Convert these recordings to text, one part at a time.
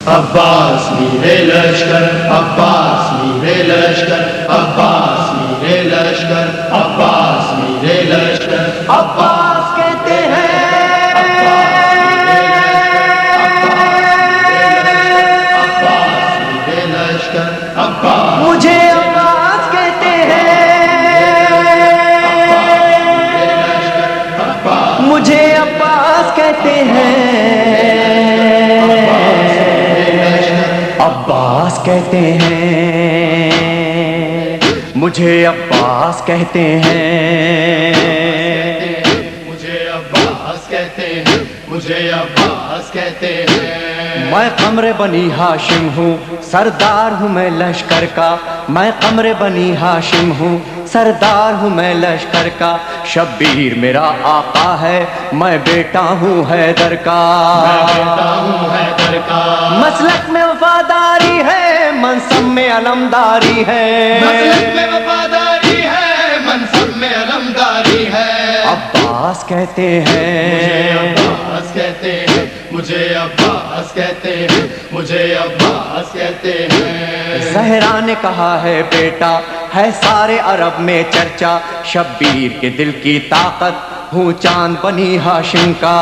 عباس میرے لشکر، عباس میرے لشکر، عباس میرے لشکر، عباس میرے لشکر، عباس کہتے ہیں، عباس میرے لشکر، عباس مجھے عباس کہتے ہیں، مجھے عباس کہتے ہیں، عباس کہتے ہیں، مجھے عباس کہتے ہیں، مجھے عباس کہتے ہیں، مجھے عباس کہتے ہیں۔ میں قمر بنی ہاشم ہوں، سردار ہوں میں لشکر کا، میں قمر بنی ہاشم ہوں، سردار ہوں میں لشکر کا، شبیر میرا آقا ہے، میں بیٹا ہوں حیدر کا، میں بیٹا ہوں حیدر کا، مسلک میں وفاداری ہے، منصب میں علمداری ہے، مسلک میں وفاداری ہے، منصب میں علمداری ہے، عباس کہتے مجھے ہیں، عباس کہتے ہیں، مجھے عباس کہتے ہیں، مجھے عباس کہتے ہیں۔ زہرا نے کہا ہے بیٹا ہے سارے عرب میں چرچا، شبیر کے دل کی طاقت ہوں چاند بنی ہاشم کا،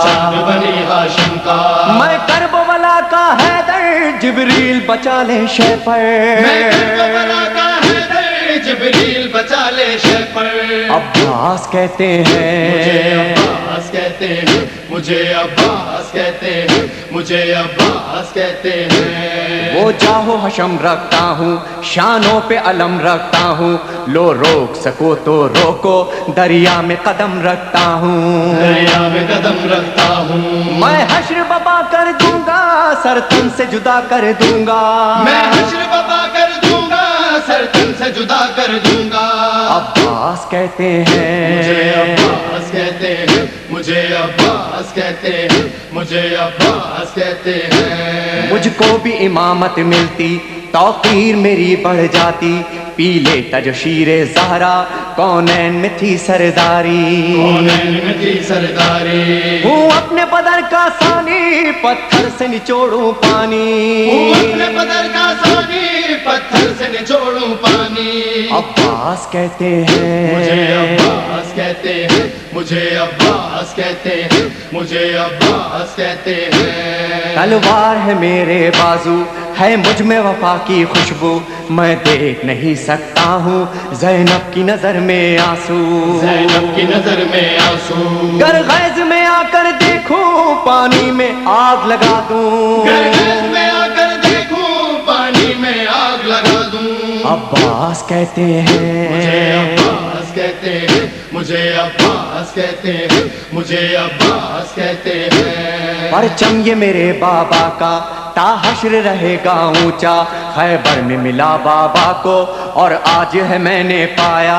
چاند بنی ہاشم کا، میں کربلا کا حیدر، جبریل بچا لے شے پر، میں کربلا کا حیدر، جبریل بچا لے شے پر، عباس کہتے مجھے ہیں، عباس کہتے ہیں، مجھے عباس کہتے ہیں، مجھے عباس کہتے ہیں۔ وہ جاہو حشم رکھتا ہوں، شانوں پہ علم رکھتا ہوں، لو روک سکو تو روکو، دریا میں قدم رکھتا ہوں، دریا میں قدم رکھتا ہوں، میں حشر بپا کر دوں گا، سر تن سے جدا کر دوں گا، میں حشر بپا کر دوں گا، سر تن سے جدا کر دوں گا، عباس کہتے مجھے ہیں، عباس کہتے ہیں، مجھے عباس کہتے ہیں، مجھے عباس کہتے ہیں۔ مجھ کو بھی امامت ملتی، توقیر میری بڑھ جاتی، پی لیتا جو شیر زہرا، کونین میں تھی سرداری، کونین میں تھی سرداری، ہوں اپنے بدر کا ثانی، پتھر سے نچوڑوں پانی، ہوں اپنے بدر کا ثانی، پتھر سے نچوڑوں پانی، عباس کہتے مجھے ہیں، عباس کہتے ہیں، مجھے عباس کہتے ہیں، مجھے عباس کہتے ہیں۔ تلوار ہے میرے بازو، ہے مجھ میں وفا کی خوشبو، میں دیکھ نہیں سکتا ہوں زینب کی نظر میں آنسو، زینب کی نظر میں آنسو، گر غیظ میں آ کر دیکھوں پانی میں آگ لگا دوں، گرگز میں آ کر دیکھوں پانی میں آگ لگا دوں، عباس کہتے مجھے ہیں، عباس کہتے ہیں، مجھے عباس کہتے ہیں، مجھے عباس کہتے ہیں۔ پرچم یہ میرے بابا کا تا حشر رہے گا اونچا، خیبر میں ملا بابا کو اور آج ہے میں نے پایا،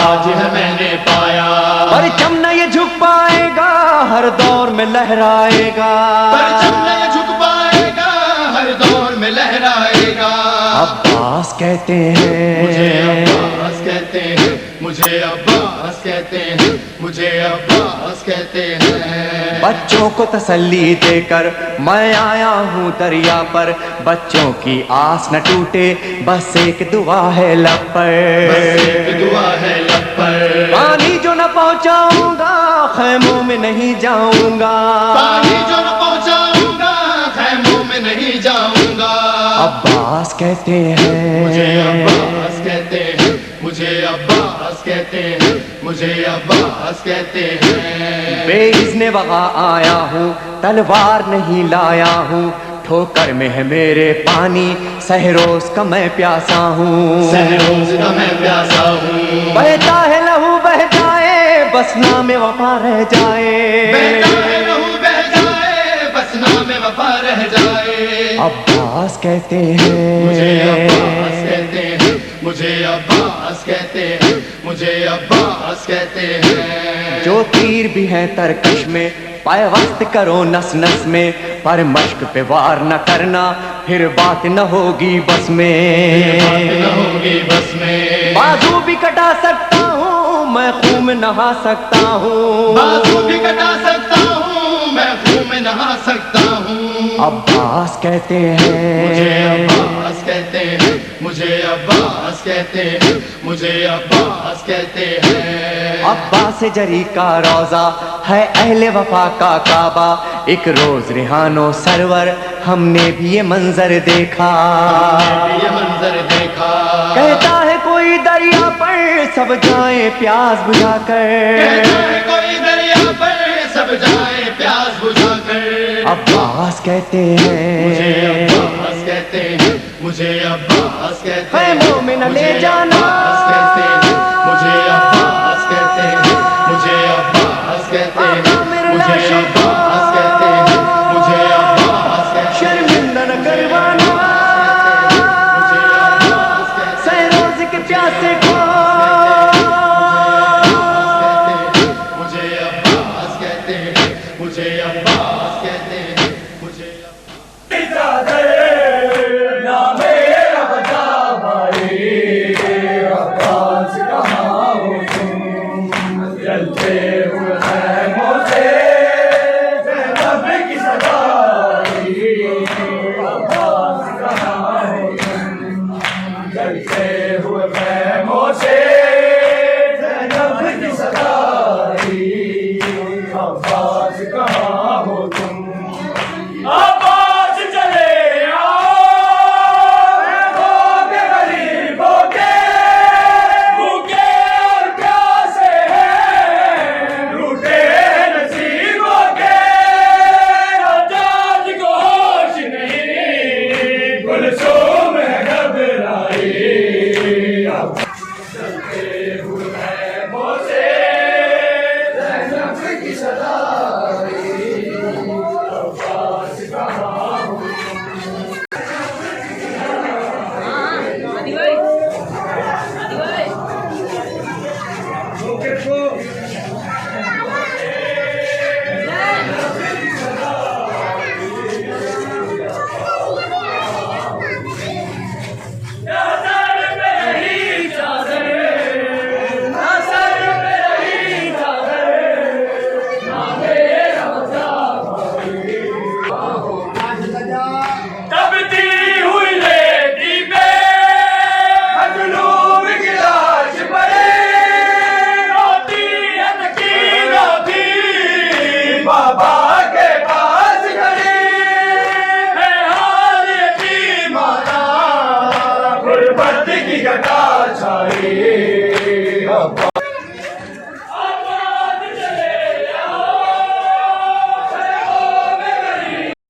آج ہے میں نے پایا، پرچم نہ یہ جھک پائے گا، ہر دور میں لہرائے گا، پرچم نہیں جھک پائے گا، ہر دور میں لہرائے گا، عباس کہتے مجھے ہیں، عباس کہتے ہیں، مجھے عباس کہتے ہیں، مجھے عباس کہتے ہیں۔ بچوں کو تسلی دے کر میں آیا ہوں دریا پر، بچوں کی آس نہ ٹوٹے، بس ایک دعا ہے لب پر، بس ایک دعا ہے لب پر، پانی جو نہ پہنچاؤں گا خیموں میں نہیں جاؤں گا، پانی جو نہ پہنچاؤں گا خیموں میں نہیں جاؤں گا، عباس کہتے مجھے ہیں، عباس کہتے ہیں، مجھے عباس کہتے ہیں، مجھے عباس کہتے ہیں۔ بے اذن وغا آیا ہوں، تلوار نہیں لایا ہوں، ٹھوکر میں ہے میرے پانی، سہروز کا میں پیاسا ہوں، سہروز کا میں پیاسا ہوں، بہتا ہے لہو بہ جائے، بس نام وفا رہ جائے، بہتا ہے لہو بہ جائے، بس نام وفا رہ جائے، عباس کہتے مجھے عباس ہیں، کہتے ہیں، مجھے عباس کہتے ہیں، مجھے عباس کہتے ہیں۔ جو تیر بھی ہیں ترکش میں پیوست کرو نس نس میں، پر مشق پہ وار نہ کرنا پھر بات نہ ہوگی بس میں، بات نہ ہوگی بس میں، بازو بھی کٹا سکتا ہوں میں خون میں نہا سکتا ہوں، بازو بھی کٹا سکتا ہوں میں خون میں نہا سکتا ہوں، عباس کہتے مجھے ہیں، عباس کہتے ہیں، مجھے عباس کہتے ہیں، مجھے عباس کہتے ہیں۔ عباس جری کا روضہ ہے اہل وفا کا کعبہ، ایک روز ریحان و سرور ہم نے بھی یہ منظر دیکھا، یہ منظر دیکھا، کہتا ہے کوئی دریا پر سب جائیں پیاس بجھا کر، کہتا ہے کوئی دریا پر سب جائے پیاس بجھا کر۔ عباس کہتے مجھے ہیں، عباس کہتے ہیں، مجھے عباس کہتے اے ہیں، مومن لے مجھے جانا، عباس کہتے ہیں، مجھے عباس کہتے ہیں، مجھے عباس کہتے ہیں، آقا میرے مجھے لاشے کو عباس کہتے ہیں، مجھے عباس کہتے ہیں، شرمندہ نہ کروانا، مجھے عباس کہتے ہیں، سہروز کے پیاسے کو مجھے عباس کہتے ہیں، مجھے عباس کہتے ہیں، مجھے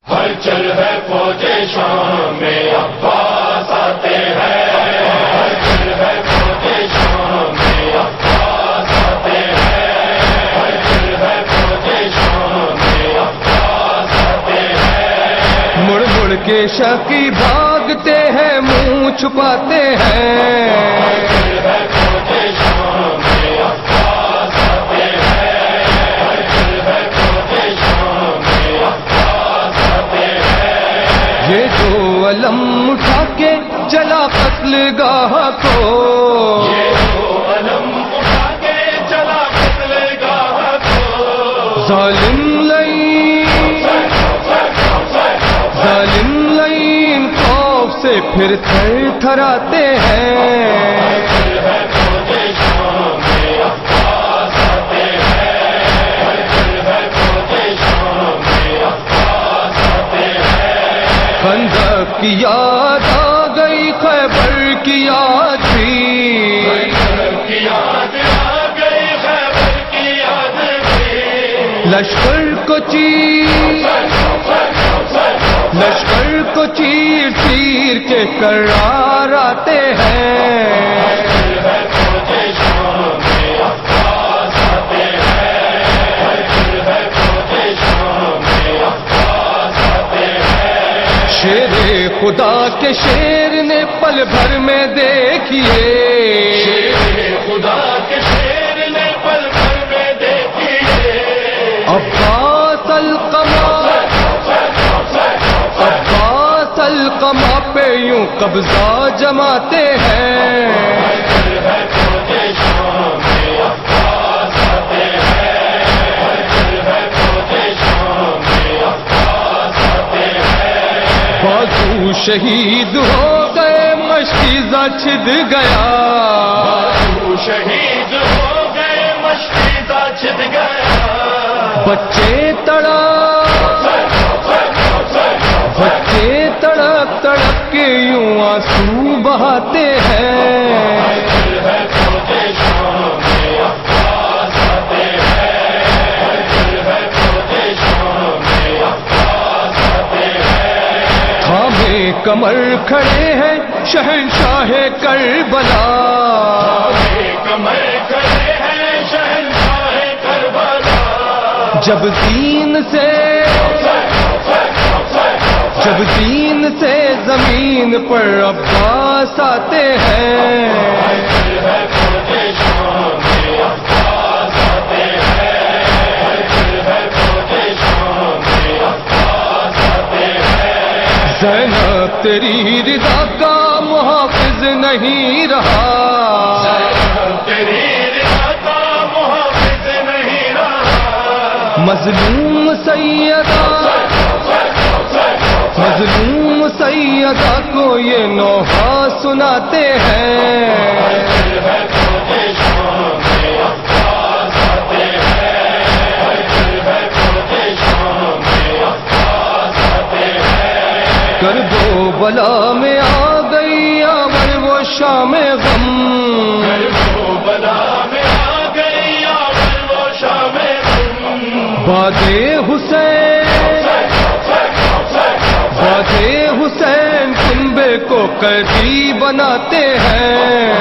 ہلچل ہے فوج شام میں عباس آتے ہیں، ہلچل ہے فوج شام میں عباس آتے ہیں، ہلچل ہے فوج شام میں عباس آتے ہیں۔ مڑ مڑ کے شکی بھاگتے ہیں منہ چھپاتے ہیں، ہلچل ہے فوج شام میں عباس آتے ہیں، ہلچل ہے فوج شام میں عباس آتے ہیں۔ یہ جو علم اٹھا کے چلا قتل گاہ کو، یہ جو علم اٹھا کے چلا قتل گاہ کو، ظالم لئیم خوف سے پھر تھر تھراتے ہیں، ہلچل ہے فوج شام میں عباس آتے ہیں، ہلچل ہے فوج شام میں عباس آتے ہیں۔ خندق کی یاد آ گئی، خیبر کی یاد بھی، خیبر کی یاد آ گئی، خیبر کی یاد بھی، لشکر کو چیر چیر کے کرار آتے ہیں، ہلچل ہے فوج شام میں عباس آتے ہیں، ہلچل ہے فوج شام میں عباس آتے ہیں۔ شیر خدا کے شیر نے پل بھر میں دیکھیے، شیر خدا کے شیر نے پل بھر میں دیکھیے، عباس القمہ پہ یوں قبضہ جماتے ہیں، ہلچل ہے فوج شام میں عباس آتے ہیں، ہلچل ہے فوج شام میں عباس آتے ہیں۔ بازو شہید ہو گئے مشکیزہ چھد گیا بازو شہید ہو گئے مشکیزہ چھد گیا بچے تڑپ تڑپ کے یوں آنسو بہاتے ہیں تھامے کمر کھڑے ہیں شہنشاہ کربلا کمر کھڑے ہیں شہنشاہ کربلا جب دین سے زمین پر عباس آتے ہیں زینب تیری رضا کا محافظ نہیں رہا تیری رضا کا محافظ نہیں رہا مظلوم سیدہ کو یہ نوحہ سناتے ہیں کرب و بلا میں آ گئی آور وہ شام غم بلا میں آ گئی آور وہ شام باد حسین کنبے کو قیدی بناتے ہیں